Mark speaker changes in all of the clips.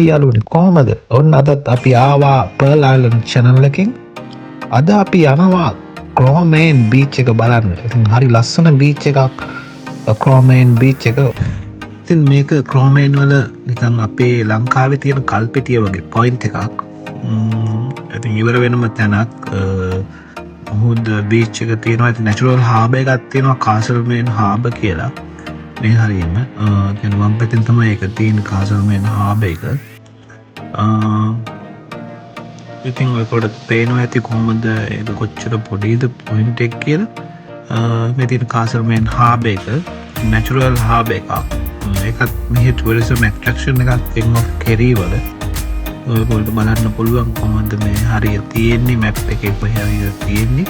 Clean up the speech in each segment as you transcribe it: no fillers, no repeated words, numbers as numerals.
Speaker 1: යාළුවනේ කොහොමද? ඔන්න අදත් අපි ආවා Pearl Island channel එකෙන්. අද අපි යනවා Cromane beach එක බලන්න. ඉතින් හරි ලස්සන beach එකක් Cromane beach එක. ඉතින් මේක Cromane වල නිකන් අපේ ලංකාවේ තියෙන කල්පිටිය වගේ point එකක්. ඉතින් ඉවර වෙනම තැනක් මුහුද beach එක තියෙනවා. ඉතින් natural harbour එකක් තියෙනවා Castlemaine harbour කියලා. මේ හරියම කියන වම් පැත්තෙන් තමයි ඒක තියෙන Castlemaine harbour එක. ඉතින් ඔයකොට පේනවා ඇති කොහොමද ඒක කොච්චර පොඩිද පොයින්ට් එක කියලා. මේ තියෙන Castlemaine harbour එක natural harbour එකක්. ඒකත් මෙහි tourism attraction එකක් King of Kerry වල. ඔයගොල්ලෝ බලන්න පුළුවන් කොහොමද මේ හරිය තියෙන්නේ map එකේ කොහේ හරිය තියෙන්නේ.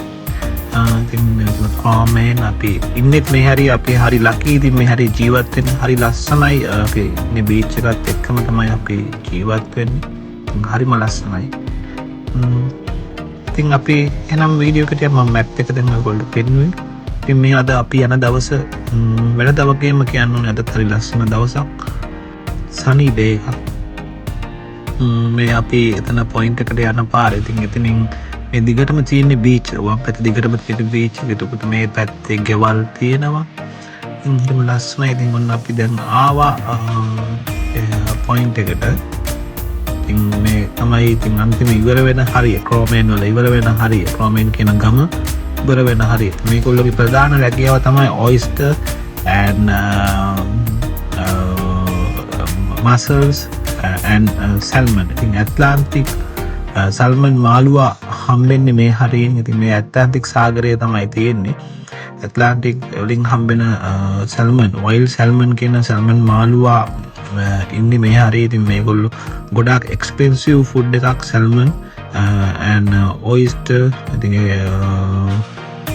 Speaker 1: Cromane අපි ඉන්නෙත් මේ හරි අපි හරි ලකී. ඉතින් මේ හරි ජීවත් වෙන්න හරි ලස්සනයි. අපි මේ බීච් එකත් එක්කම තමයි අපි ජීවත් වෙන්නේ. හරිම ලස්සනයි. ඉතින් අපි එනම් වීඩියෝ එකට මම මැප් එක දැන් ඔයගොල්ලෝ පෙන්නුවේ. ඉතින් මේ අද අපි යන දවස වෙනද වගේම කියන්න ඕනේ අදත් හරි ලස්සන දවසක්. sunny day එකක්. මේ අපි එතන පොයින්ට් එකට යන පාරේ. ඉතින් එතනින් මේ දිගටම තියෙන බීච් වම් පැත්ත දිගටම තියෙන බීච් එක. එතකොට මේ පැත්තේ ගෙවල් තියෙනවා. ඉතින් ලස්සනයි. ඉතින් ඔන්න අපි දැන් ආවා පොයින්ට් එකට. ඉතින් මේ තමයි ඉතින් අන්තිම ඉවර වෙන හරිය Cromane වල ඉවර වෙන හරිය Cromane කියන ගම ඉවර වෙන හරිය. මේගොල්ලෝගේ ප්‍රධාන රැකියාව තමයි oyster and mussels and salmon. ඉතින් Atlantic සල්මන් මාළුවා හම්බෙන්නේ මේ හරියෙන්. ඉතින් මේ ඇට්ලාන්ටික් සාගරය තමයි තියෙන්නේ. ඇට්ලාන්ටික් වලින් හම්බෙන සල්මන් wild salmon කියන සල්මන් මාළුවා ඉන්නේ මේ හරිය. ඉතින් මේගොල්ලෝ ගොඩාක් expensive food එකක් salmon and oyster ඉතින්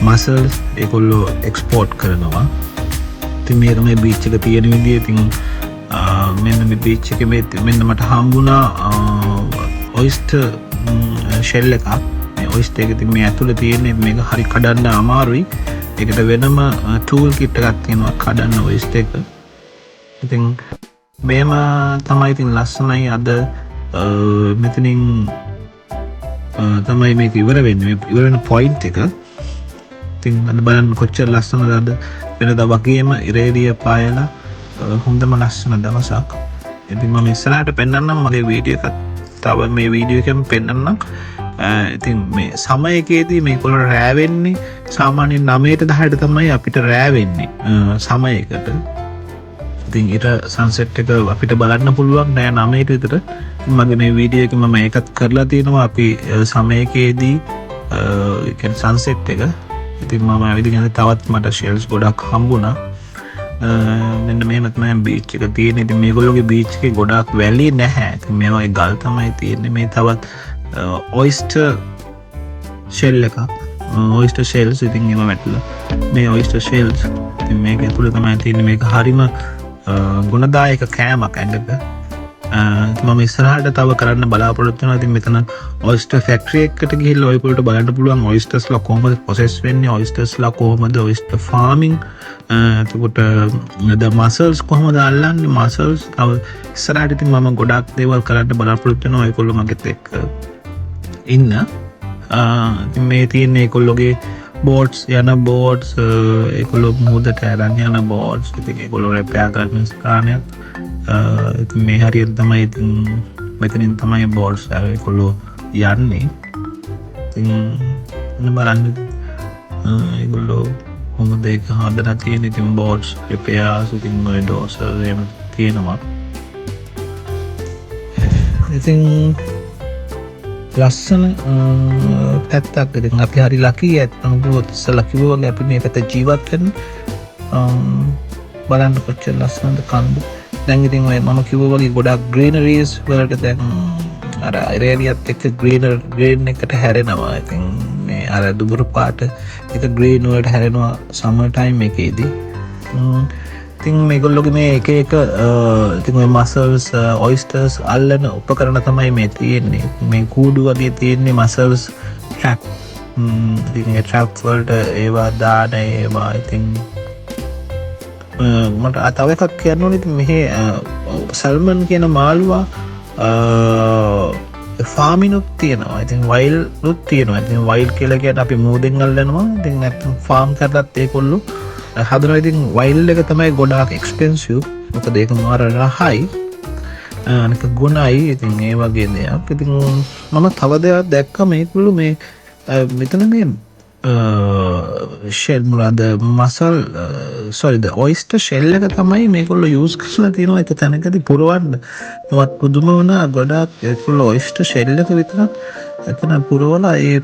Speaker 1: mussels ඒගොල්ලෝ export කරනවා. ඉතින් මේ තමයි beach එක තියෙන විදිය. ඉතින් මෙන්න මේ beach එකේ මෙන්න මට හම්බුණා oyster shell එකක්. මේ oyster එක ඉතින් මේ ඇතුලේ තියෙන්නේ මේක හරි කඩන්න අමාරුයි. ඒකට වෙනම tool kit එකක් තියෙනවා කඩන්න oyster එක. ඉතින් මේම තමයි ඉතින් ලස්සනයි. අද මෙතනින් තමයි මේක ඉවර වෙන්නේ. මේ ඉවර වෙන point එක. ඉතින් අද බලන්න කොච්චර ලස්සනද අද වෙනදා වගේම ඉරේලිය පායලා හොඳම ලස්සන දවසක්. ඉතින් මම ඉස්සරහට පෙන්නන්නම් මගේ වීඩියෝ එකත් තව මේ වීඩියෝ එකෙන් පෙන්නන්නම්. ඉතින් මේ සමයකේදී මේගොල්ලෝ රෑ වෙන්නේ සාමාන්‍යයෙන් 9ට 10ට තමයි අපිට රෑ වෙන්නේ සමයකට. ඉතින් ඊට සන්සෙට් එක අපිට බලන්න පුළුවන් නෑ 9ට විතර. මගේ මේ වීඩියෝ එකේ මම ඒකත් කරලා තියෙනවා අපි සමයකේදී කියන්නේ සන්සෙට් එක. ඉතින් මම ඇවිදින තවත් මට ෂෙල්ස් ගොඩක් හම්බුණා. මෙන්න මෙහෙම තමයි බීච් එක තියෙන්නේ. ඉතින් මේගොල්ලෝගේ බීච් එකේ ගොඩාක් වැලි නැහැ. ඉතින් මේ වගේ ගල් තමයි තියෙන්නේ. මේ තවත් oyster shell එකක්. oyster shells ඉතින් ඒව වැටලා. මේ oyster shells ඉතින් මේක ඇතුලේ තමයි තියෙන්නේ. මේක හරිම ගුණදායක කෑමක් ඇඟට. මම ඉස්සරහට තව කරන්න බලාපොරොත්තු වෙනවා. ඉතින් මෙතන oyster factory එකකට ගිහිල්ලා ඔයගොල්ලෝ බලන්න පුළුවන් oysters ලා කොහොමද process වෙන්නේ, oysters ලා කොහොමද oyster farming, එතකොට the mussels කොහොමද අල්ලන්නේ mussels. තව ඉස්සරහට ඉතින් මම ගොඩාක් දේවල් කරන්න බලාපොරොත්තු වෙනවා ඔයගොල්ලෝ මගෙත් එක්ක ඉන්න. ඉතින් මේ තියෙන ඒගොල්ලෝගේ boats යන boats ඒගොල්ලෝ මුහුදට අරන් යන boats. ඉතින් ඒගොල්ලෝ repair කරන ස්ථානයක්. ඉතින් මේ හරියට තමයි ඉතින් මෙතනින් තමයි boats ඒගොල්ලෝ යන්නේ. ඉතින් බලන්න ඒගොල්ලෝ කොහොමද ඒක හදලා තියෙන්නේ. ඉතින් boats repairs ඉතින් ඔය dorsal එහෙම තියෙනවා. ඉතින් ලස්සන පැත්තක්. ඉතින් අපි හරි ලකී ඇත්තම කිව්වොත් ඉස්සලා කිව්වා වගේ අපි මේ පැත්ත ජීවත් වෙන්න. බලන්න කොච්චර ලස්සනද කන්ද. දැන් ඉතින් ඔය මම කිව්වා වගේ ගොඩාක් greeneries වලට දැන් අර ඉරේලියත් එක්ක green එකට හැරෙනවා. ඉතින් මේ අර දුඹුරු පාට එක green වලට හැරෙනවා summer time එකේදී. ඉතින් මේගොල්ලෝගේ මේ එක ඉතින් ඔය mussels oysters අල්ලන උපකරණ තමයි මේ තියෙන්නේ. මේ කූඩු වගේ තියෙන්නේ mussels trap. ඉතින් ඒ trap වලට ඒවා දාන ඒවා ඉතින් මට තව එකක් කියන්න ඕනේ. ඉතින් මෙහි සල්මන් කියන මාළුවා ෆාමිනුත් තියෙනවා. ඉතින් වයිල්ුත් තියෙනවා. ඉතින් වයිල් කියලා කියන්නේ අපි මූදෙන් අල්ලනවා. ඉතින් නැත්නම් ෆාම් කරලත් ඒකොල්ලෝ හදනවා. ඉතින් වයිල් එක තමයි ගොඩාක් එක්ස්පෙන්සිව්. මොකද ඒක මාර රහයි. අනික ගුණයි. ඉතින් ඒ වගේ දෙයක්. ඉතින් මම තව දෙයක් දැක්කම මේගොල්ලෝ මේ මෙතන මේ ෂෙල් මොනවාද මසල් ද ඔයිස්ටර් ෂෙල් එක තමයි මේගොල්ලෝ යූස් කරලා තියෙනවා එක තැනකදී පුරවන්න. මමත් පුදුම වුණා ගොඩාක් ඒගොල්ලෝ ඔයිස්ටර් ෂෙල් එක විතරක් එතන පුරවලා ඒ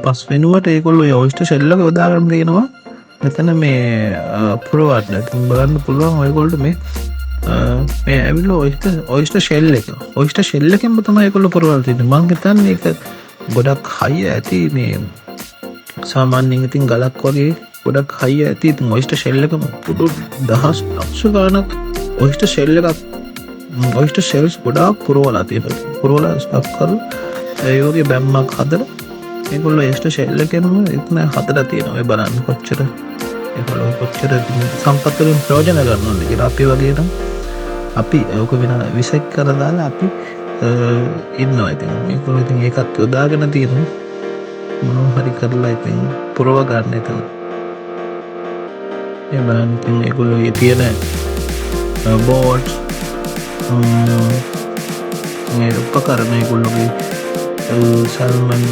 Speaker 1: පස් වෙනුවට ඒගොල්ලෝ ඒ ඔයිස්ටර් ෂෙල් එක යොදාගෙන තියෙනවා. මෙතන මේ පුරවන්න. ඉතින් බලන්න පුළුවන් ඔයගොල්ලෝ මේ ඇවිල්ලා ඔයිස්ටර් ෂෙල් එක. ඔයිස්ටර් ෂෙල් එකෙන්ම තමයි ඒගොල්ලෝ පුරවලා තියෙන්නේ. මම හිතන්නේ ඒක ගොඩක් හයි ඇති මේ සාමාන්‍යයෙන් ඉතින් ගලක් වගේ ගොඩක් හයි ඇති. ඉතින් ඔයිස්ටර් ෂෙල් එක පුදු දහස් ලක්ෂ ගණනක් ඔයිස්ටර් ෂෙල් එකක් ඔයිස්ටර් ෂෙල්ස් ගොඩාක් පුරවලා තියෙනවා. පුරවලා ස්ටොක් කරලා ඒ වගේ බැම්මක් හදලා ඒගොල්ලෝ ඔයිස්ටර් ෂෙල් එකෙන්ම ඉතින් හදලා තියෙනවා. ඒ බලන්න කොච්චර ඒගොල්ලෝ කොච්චර සම්පත් වලින් ප්‍රයෝජන ගන්නවද කියලා. අපි වගේ නම් අපි ඕක වෙන විසෙක් කරලා දාලා අපි ඉන්නවා. ඉතින් මේගොල්ලෝ ඉතින් ඒකත් යොදාගෙන තියෙනවා. මොනවා හරි කරලා ඉතින් පුරව ගන්න එතන. ඒ බලන්න ඉතින් ඒගොල්ලෝ ඒ තියෙන බෝට් මේ උපකරණ ඒගොල්ලෝගේ සල්මන්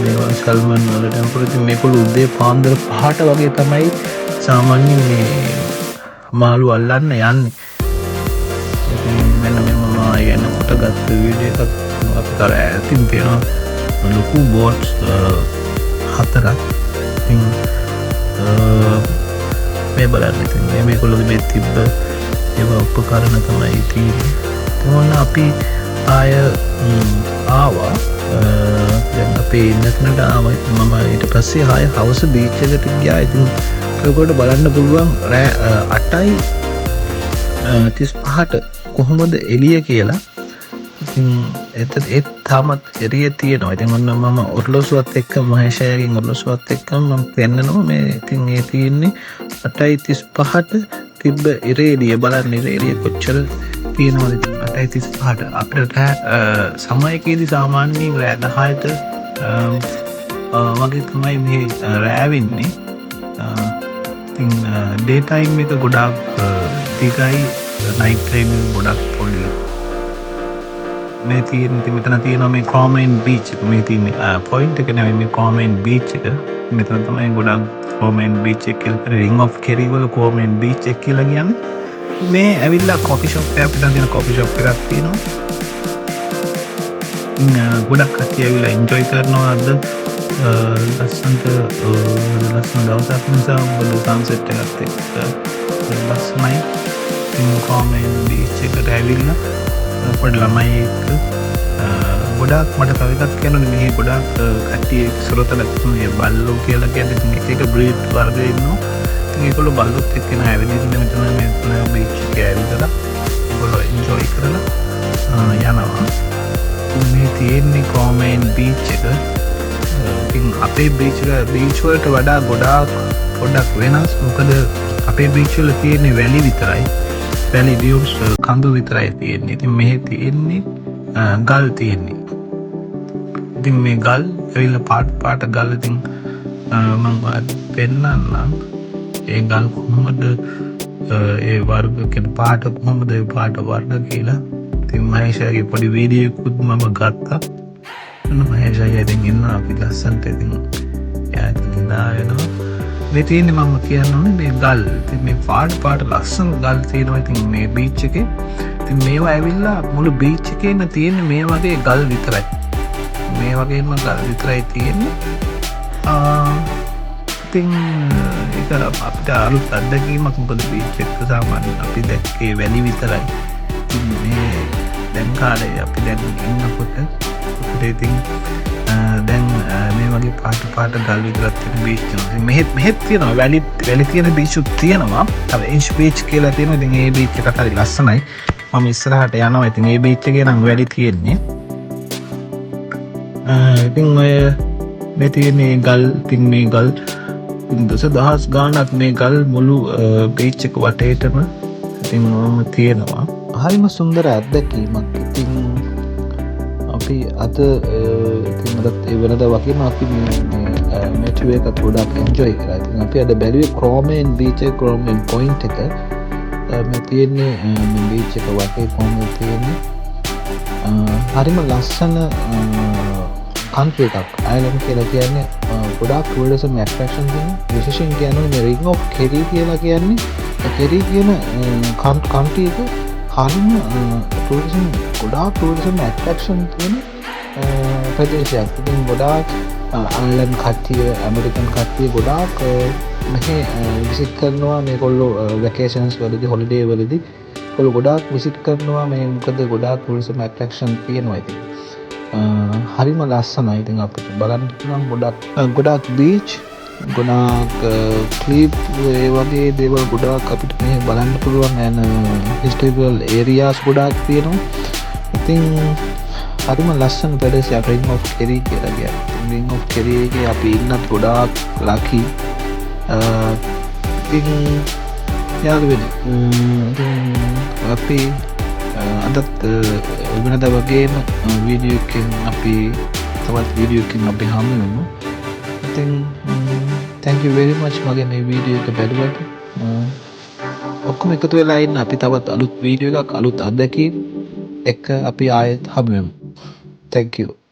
Speaker 1: මේවා සල්මන් වලට අපිට ඉතින් මේගොල්ලෝ උදේ පාන්දර 5ට වගේ තමයි සාමාන්‍යයෙන් මේ මාළු අල්ලන්න යන්නේ. මෙන්න මම එනකොට ගත්ත වීඩියෝ එකක් අපිට අර ඈතින් තියෙනවා ලොකු බෝට්ස් 4ක්. ඉතින් මේ බලන්න ඉතින් මේගොල්ලෝගේ මේ තිබ්බ ඒවා උපකරණ තමයි තියෙන්නේ. මොන අපි ආය ආවා දැන් අපේ ඉන්නතනට ආවා. මම ඊට පස්සේ ආය හවස බීච් එකට ගියා. ඉතින් ඒකට බලන්න පුළුවන් රෑ 8:35ට කොහොමද එළිය කියලා. ඉතින් ඒත් තාමත් එළිය තියෙනවා. ඉතින් ඔන්න මම ඔර්ලෝසුවත් එක්ක මහේෂයගෙන් ඔර්ලෝසුවත් එක්ක මම පෙන්නනවා මේ ඉතින් ඒ තියෙන්නේ 8:35ට තිබ්බ ඉරේලිය. බලන්න ඉරේලිය කොච්චර තියෙනවද. 8:35ට අපිට සමයකේදී සාමාන්‍යයෙන් රෑ 10ට වගේ තමයි මේ රෑ වෙන්නේ. ඉතින් ඩේ ටයිම් එක ගොඩාක් දිගයි, නයිට් ටයිම් එක ගොඩක් පොඩි. මේ තියෙන මෙතන තියෙනවා මේ කොමෙන් බීච් එක. මේ තියෙන පොයින්ට් එක නෙවෙයි මේ කොමෙන් බීච් එක. මෙතන තමයි ගොඩක් කොමෙන් බීච් එක කියලා රින් ඔෆ් කෙරි වල කොමෙන් බීච් එක කියලා කියන්නේ. මේ ඇවිල්ලා කොෆි ෂොප් එකක් අපිට තියෙන කොෆි ෂොප් එකක් තියෙනවා. ගොඩක් කට්ටිය ඇවිල්ලා එන්ජොයි කරනවා. අද ලස්සන දවසක් නිසා බලු සන්සෙට් එකත් එක්ක ලස්සනයි. කොමෙන් බීච් එකට ඇවිල්ලා පොඩි ළමයි එක්ක ගොඩාක් මට තව එකක් කියන්න මේ ගොඩාක් කට්ටිය සොරතල මේ බල්ලෝ කියලා කියන්නේ එක බ්‍රීඩ් වර්ග ඉන්නවා. ඉතින් ඒගොල්ලෝ බල්ලොත් එක්ක න ඇවිදින්න මෙතන මේ බීච් එකේ ඇවිදලා ඒගොල්ලෝ එන්ජොයි කරලා යනවා. මේ තියෙන්නේ කොමෙන් බීච් එක. ඉතින් අපේ බීච් වලට වඩා ගොඩාක් පොඩ්ඩක් වෙනස්. මොකද අපේ බීච් වල තියෙන්නේ වැලි විතරයි. වැලි වියුස් කඳු විතරයි තියෙන්නේ. ඉතින් මෙහෙ තියෙන්නේ ගල් තියෙන්නේ. ඉතින් මේ ගල් ඇවිල්ලා පාට ගල්. ඉතින් මම පෙන්නන්නම් ඒ ගල් කොහොමද ඒ වර්ග කියන පාට කොහොමද ඒ පාට වර්ග කියලා. ඉතින් මහේෂයාගේ පොඩි වීඩියෝ එකකුත් මම ගත්තා. මහේෂයා ඉතින් ඉන්නවා අපි ලස්සන්ට. ඉතින් එයා ඉතින් ඉඳා වෙනවා. මේ තියෙන්නේ මම කියන්න ඕනේ මේ ගල්. ඉතින් මේ පාට ලස්සන ගල් තියෙනවා. ඉතින් මේ බීච් එකේ ඉතින් මේවා ඇවිල්ලා මුළු බීච් එකේම තියෙන්නේ මේ වගේ ගල් විතරයි. මේ වගේම ගල් විතරයි තියෙන්නේ. ඉතින් ඒක අපිට අලුත් අත්දැකීමක්. මොකද බීච් එක සාමාන්‍යයෙන් අපි දැක්කේ වැලි විතරයි. ඉතින් මේ දැන් කාලේ අපි දැන් ඉන්නකොට ඉතින් දැන් මේ වගේ පාට ගල් විතරක් තියෙන බීච් තියෙනවා. මෙහෙත් තියෙනවා වැලි තියෙන බීචුත් තියෙනවා. තව ඉන්ච් බීච් කියලා තියෙනවා. ඉතින් ඒ බීච් එක හරි ලස්සනයි. මම ඉස්සරහට යනවා. ඉතින් ඒ බීච් එකේ නම් වැලි තියෙන්නේ. ඉතින් ඔය මේ තියෙන්නේ ගල්. ඉතින් මේ ගල් දහස් ගාණක් මේ ගල් මුළු බීච් එක වටේටම ඉතින් තියෙනවා. හරිම සුන්දර අත්දැකීමක්. ඉතින් අපි අද ඉතින් අදත් ඒ වෙනදා වගේම අපි මේ ටුවර් එකත් ගොඩාක් එන්ජොයි කරා. ඉතින් අපි අද බැලුවේ ක්‍රෝමේන් බීච් එක, ක්‍රෝමේන් පොයින්ට් එක. මේ තියෙන්නේ මේ බීච් එක වටේ කොහොමද තියෙන්නේ. හරිම ලස්සන කන්ට්‍රි එකක්. අයර්ලන්ඩ් කියලා කියන්නේ ගොඩාක් ටූරිසම් ඇට්‍රැක්ෂන් තියෙන. විශේෂයෙන් කියන්නේ මේ රින් ඔෆ් කෙරි කියලා කියන්නේ කෙරි කියන කන්ට්‍රි එක හරිම ටූරිසම් ගොඩාක් ටූරිසම් ඇට්‍රැක්ෂන් තියෙන ප්‍රදේශයක්. ඉතින් ගොඩාක් අයර්ලන්ඩ් කට්ටිය, ඇමරිකන් කට්ටිය ගොඩාක් මෙහි විසිට් කරනවා. මේගොල්ලෝ වැකේෂන්ස් වලදී, හොලිඩේ වලදී ඒගොල්ලෝ ගොඩාක් විසිට් කරනවා. මේ මොකද ගොඩාක් ටූරිසම් ඇට්‍රැක්ෂන් තියෙනවා. ඉතින් හරිම ලස්සනයි. ඉතින් අපිට බලන්න පුළුවන් ගොඩාක් බීච්, ගොඩාක් ක්ලිප්, ඒ වගේ දේවල් ගොඩාක් අපිට මේ බලන්න පුළුවන්. and historical areas ගොඩාක් තියෙනවා. ඉතින් හරිම ලස්සන ප්‍රදේශයක් රින් ඔෆ් කෙරි කියලා කියන්නේ. රින් ඔෆ් කෙරි එකේ අපි ඉන්නත් ගොඩාක් ලකි. ඉතින් යාළුවනේ අපි අදත් වෙනදා වගේම වීඩියෝ එකකින් අපි තවත් වීඩියෝ එකකින් අපි හමු වෙමු. ඉතින් thank you very much මගේ මේ වීඩියෝ එක බැලුවට. ඔක්කොම එකතු වෙලා ඉන්න. අපි තවත් අලුත් වීඩියෝ එකක්, අලුත් අත්දැකීම් එක්ක අපි ආයෙත් හමු වෙමු. thank you.